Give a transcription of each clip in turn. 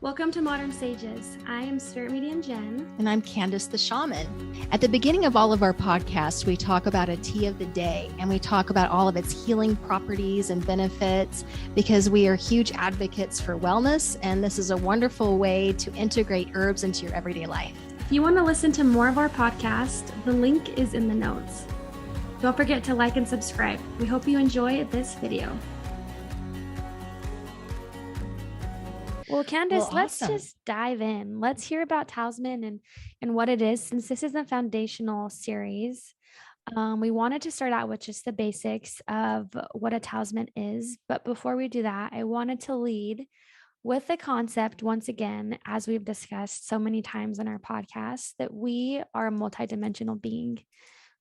Welcome to Modern Sages. I am Spirit Medium Jen. And I'm Candace the Shaman. At the beginning of all of our podcasts, we talk about a tea of the day and we talk about all of its healing properties and benefits because we are huge advocates for wellness. And this is a wonderful way to integrate herbs into your everyday life. If you want to listen to more of our podcast, the link is in the notes. Don't forget to like and subscribe. We hope you enjoy this video. Well, Candace, let's just dive in. Let's hear about Talisman and what it is. Since this is a foundational series, we wanted to start out with just the basics of what a talisman is. But before we do that, I wanted to lead with the concept once again, as we've discussed so many times on our podcast, that we are a multidimensional being.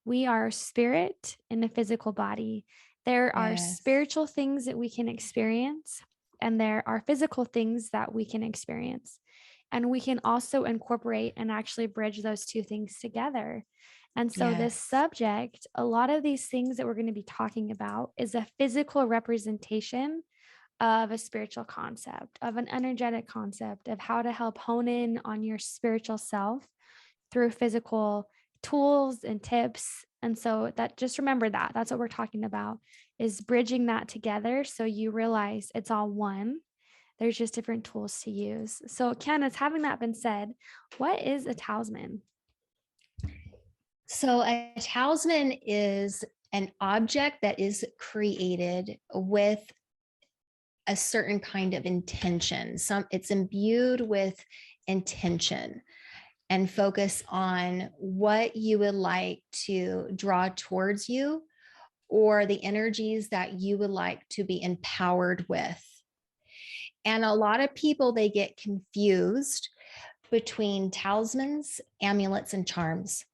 We are spirit in a physical body. There are spiritual things that we can experience, and there are physical things that we can experience. And we can also incorporate and actually bridge those two things together. And so this subject, a lot of these things that we're going to be talking about is a physical representation of a spiritual concept, of an energetic concept, of how to help hone in on your spiritual self through physical tools and tips. And so that, just remember that that's what we're talking about, is bridging that together. So you realize it's all one. There's just different tools to use. So Candace, having that been said, what is a talisman? So a talisman is an object that is created with a certain kind of intention. It's imbued with intention and focus on what you would like to draw towards you or the energies that you would like to be empowered with. And a lot of people, they get confused between talismans, amulets, and charms.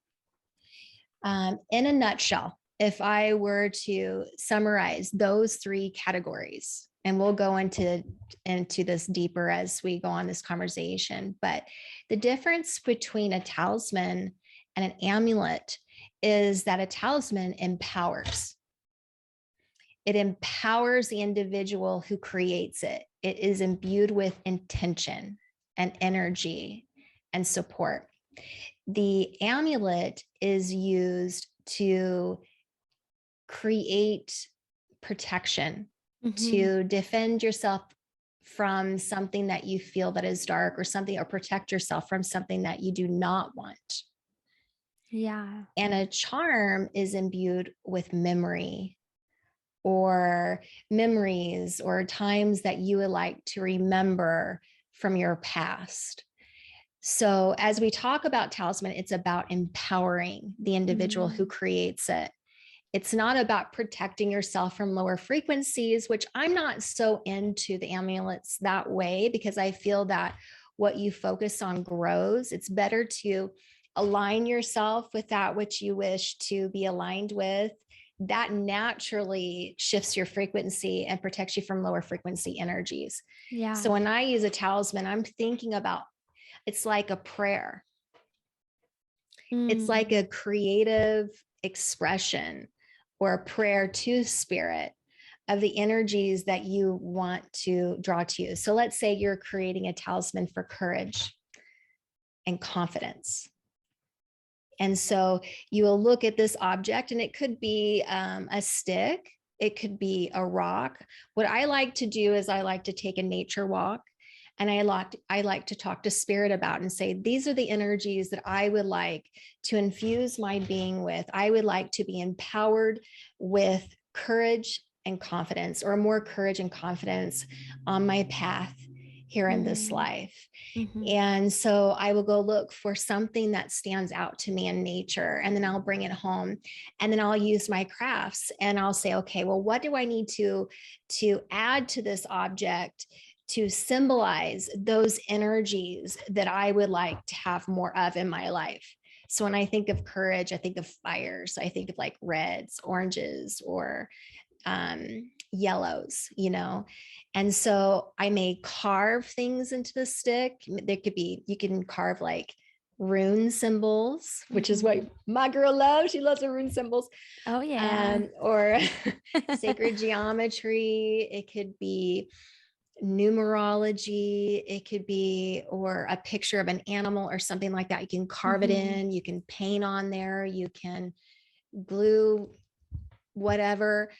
In a nutshell, if I were to summarize those three categories, and we'll go into this deeper as we go on this conversation, but the difference between a talisman and an amulet is that a talisman empowers. It empowers the individual who creates it. It is imbued with intention and energy and support. The amulet is used to create protection, to defend yourself from something that you feel that is dark or something, or protect yourself from something that you do not want. Yeah. And a charm is imbued with memory or memories or times that you would like to remember from your past. So as we talk about talisman, it's about empowering the individual who creates it. It's not about protecting yourself from lower frequencies, which I'm not so into the amulets that way, because I feel that what you focus on grows. It's better to align yourself with that which you wish to be aligned with. That naturally shifts your frequency and protects you from lower frequency energies. Yeah. So when I use a talisman, I'm thinking about, it's like a prayer. It's like a creative expression or a prayer to spirit of the energies that you want to draw to you. So let's say you're creating a talisman for courage and confidence. And so you will look at this object, and it could be a stick. It could be a rock. What I like to do is I like to take a nature walk, and I like to talk to spirit about and say, these are the energies that I would like to infuse my being with. I would like to be empowered with courage and confidence, or more courage and confidence on my path here in this life. And so I will go look for something that stands out to me in nature, and then I'll bring it home, and then I'll use my crafts, and I'll say, okay, well, what do I need to add to this object to symbolize those energies that I would like to have more of in my life? So when I think of courage, I think of fire. So I think of like reds, oranges, or yellows, and so I may carve things into the stick. There could be, you can carve like rune symbols, which is what my girl loves. She loves the rune symbols. Oh yeah. Or sacred geometry. It could be numerology, it could be, or a picture of an animal or something like that. You can carve it in, you can paint on there, you can glue whatever.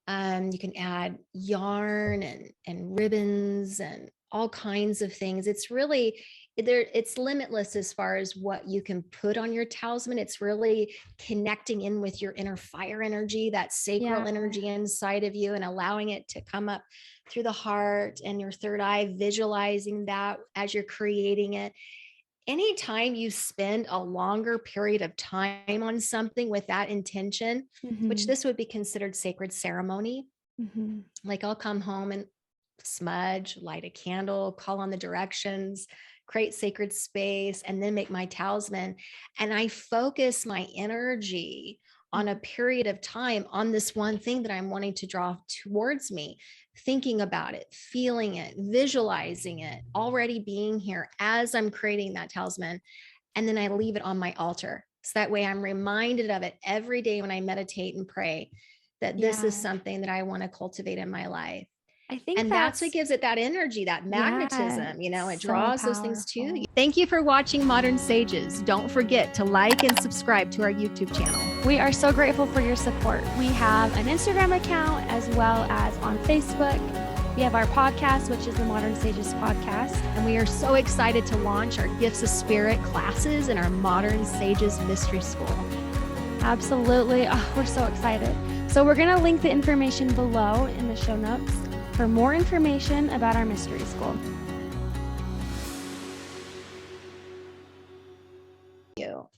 You can add yarn and ribbons and all kinds of things. It's really there, it's limitless as far as what you can put on your talisman. It's really connecting in with your inner fire energy, that sacral energy inside of you, and allowing it to come up through the heart and your third eye, visualizing that as you're creating it. Anytime you spend a longer period of time on something with that intention, which this would be considered sacred ceremony, like I'll come home and smudge, light a candle, call on the directions, create sacred space, and then make my talisman. And I focus my energy on a period of time on this one thing that I'm wanting to draw towards me, thinking about it, feeling it, visualizing it, already being here as I'm creating that talisman. And then I leave it on my altar. So that way I'm reminded of it every day when I meditate and pray, that this is something that I want to cultivate in my life. I think And that's what gives it that energy, that magnetism, you know, it draws those things to you. Thank you for watching Modern Sages. Don't forget to like and subscribe to our YouTube channel. We are so grateful for your support. We have an Instagram account as well as on Facebook. We have our podcast, which is the Modern Sages podcast. And we are so excited to launch our Gifts of Spirit classes in our Modern Sages Mystery School. Absolutely. Oh, we're so excited. So we're going to link the information below in the show notes for more information about our mystery school. Thank you.